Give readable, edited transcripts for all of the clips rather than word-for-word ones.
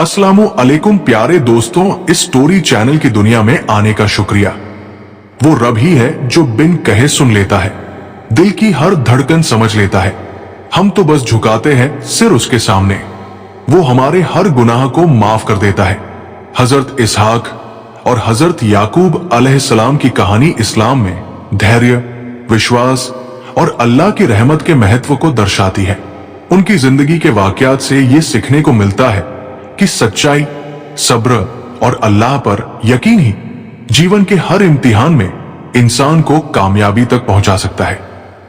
अस्सलामु अलैकुम प्यारे दोस्तों, इस स्टोरी चैनल की दुनिया में आने का शुक्रिया। वो रब ही है जो बिन कहे सुन लेता है, दिल की हर धड़कन समझ लेता है। हम तो बस झुकाते हैं सिर उसके सामने, वो हमारे हर गुनाह को माफ कर देता है। हजरत इसहाक और हजरत याकूब अलैहिस्सलाम की कहानी इस्लाम में धैर्य, विश्वास और अल्लाह की रहमत के महत्व को दर्शाती है। उनकी जिंदगी के वाकयात से ये सीखने को मिलता है कि सच्चाई, सब्र और अल्लाह पर यकीन ही जीवन के हर इम्तिहान में इंसान को कामयाबी तक पहुंचा सकता है।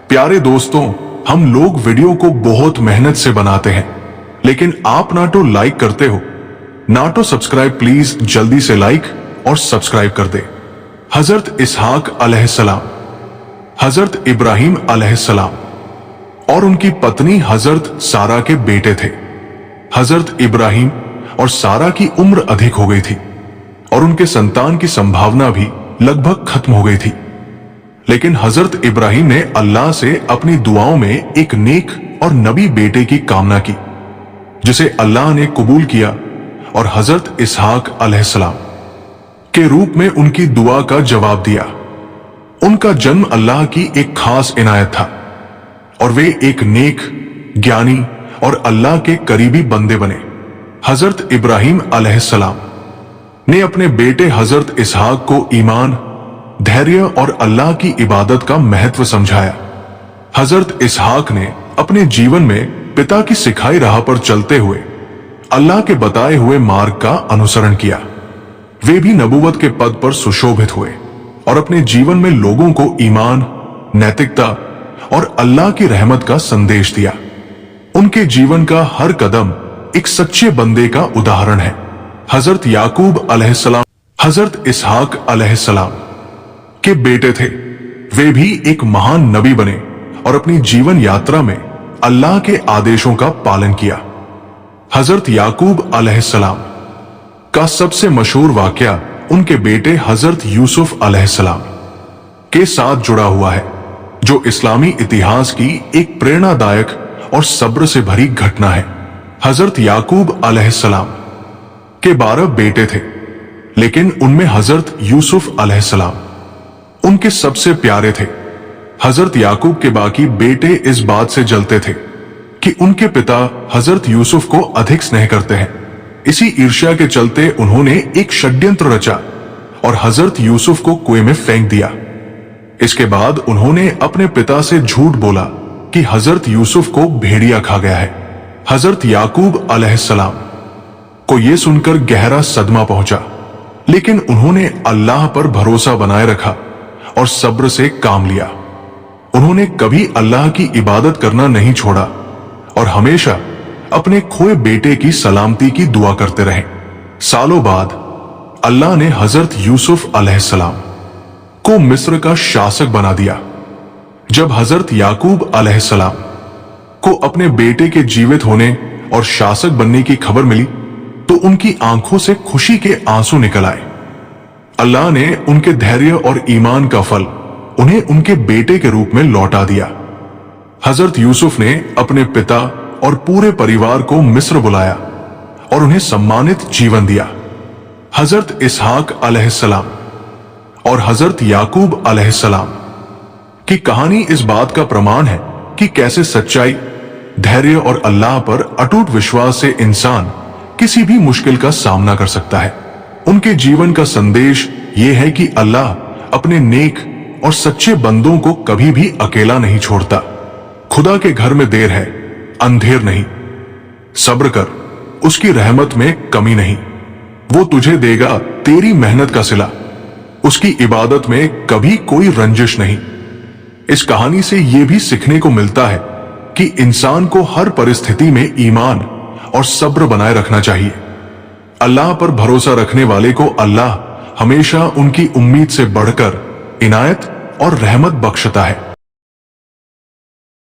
प्यारे दोस्तों, हम लोग वीडियो को बहुत मेहनत से बनाते हैं, लेकिन आप ना तो लाइक करते हो ना तो सब्सक्राइब। प्लीज जल्दी से लाइक और सब्सक्राइब कर दे। हजरत इसहाक अलैहिस्सलाम, हजरत इब्राहिम अलैहिस्सलाम और उनकी पत्नी हजरत सारा के बेटे थे। हजरत इब्राहिम और सारा की उम्र अधिक हो गई थी और उनके संतान की संभावना भी लगभग खत्म हो गई थी। लेकिन हजरत इब्राहिम ने अल्लाह से अपनी दुआओं में एक नेक और नबी बेटे की कामना की, जिसे अल्लाह ने कबूल किया और हजरत इसहाक अलैहिस्सलाम के रूप में उनकी दुआ का जवाब दिया। उनका जन्म अल्लाह की एक खास इनायत था और वे एक नेक, ज्ञानी और अल्लाह के करीबी बंदे बने। हजरत इब्राहिम अलैहिस्सलाम ने अपने बेटे हजरत इसहाक को ईमान, धैर्य और अल्लाह की इबादत का महत्व समझाया। हजरत इसहाक ने अपने जीवन में पिता की सिखाई राह पर चलते हुए अल्लाह के बताए हुए मार्ग का अनुसरण किया। वे भी नबूवत के पद पर सुशोभित हुए और अपने जीवन में लोगों को ईमान, नैतिकता और अल्लाह की रहमत का संदेश दिया। उनके जीवन का हर कदम एक सच्चे बंदे का उदाहरण है। हजरत याकूब अलैहिस्सलाम हजरत इसहाक अलैहिस्सलाम के बेटे थे। वे भी एक महान नबी बने और अपनी जीवन यात्रा में अल्लाह के आदेशों का पालन किया। हजरत याकूब अलैहिस्सलाम का सबसे मशहूर वाकया उनके बेटे हजरत यूसुफ अलैहिस्सलाम के साथ जुड़ा हुआ है, जो इस्लामी इतिहास की एक प्रेरणादायक और सब्र से भरी घटना है। हजरत याकूब अलैहिस्सलाम के 12 बेटे थे, लेकिन उनमें हजरत यूसुफ अलैहिस्सलाम उनके सबसे प्यारे थे। हजरत याकूब के बाकी बेटे इस बात से जलते थे कि उनके पिता हजरत यूसुफ को अधिक स्नेह करते हैं। इसी ईर्ष्या के चलते उन्होंने एक षड्यंत्र रचा और हजरत यूसुफ को कुएं में फेंक दिया। इसके बाद उन्होंने अपने पिता से झूठ बोला कि हजरत यूसुफ को भेड़िया खा गया है। हजरत याकूब अलैहिस्सलाम को यह सुनकर गहरा सदमा पहुंचा, लेकिन उन्होंने अल्लाह पर भरोसा बनाए रखा और सब्र से काम लिया। उन्होंने कभी अल्लाह की इबादत करना नहीं छोड़ा और हमेशा अपने खोए बेटे की सलामती की दुआ करते रहे। सालों बाद अल्लाह ने हजरत यूसुफ अलैहिस्सलाम को मिस्र का शासक बना दिया। जब हजरत याकूब अलैहिस्सलाम को अपने बेटे के जीवित होने और शासक बनने की खबर मिली तो उनकी आंखों से खुशी के आंसू निकल आए। अल्लाह ने उनके धैर्य और ईमान का फल उन्हें उनके बेटे के रूप में लौटा दिया। हजरत यूसुफ ने अपने पिता और पूरे परिवार को मिस्र बुलाया और उन्हें सम्मानित जीवन दिया। हजरत इसहाक अलैहिस्सलाम और हजरत याकूब अलैहिस्सलाम की कहानी इस बात का प्रमाण है कि कैसे सच्चाई, धैर्य और अल्लाह पर अटूट विश्वास से इंसान किसी भी मुश्किल का सामना कर सकता है। उनके जीवन का संदेश ये है कि अल्लाह अपने नेक और सच्चे बंदों को कभी भी अकेला नहीं छोड़ता। खुदा के घर में देर है, अंधेर नहीं। सब्र कर, उसकी रहमत में कमी नहीं। वो तुझे देगा तेरी मेहनत का सिला। उसकी इबादत में कभी कोई रंजिश नहीं। इस कहानी से यह भी सीखने को मिलता है कि इंसान को हर परिस्थिति में ईमान और सब्र बनाए रखना चाहिए। अल्लाह पर भरोसा रखने वाले को अल्लाह हमेशा उनकी उम्मीद से बढ़कर इनायत और रहमत बख्शता है।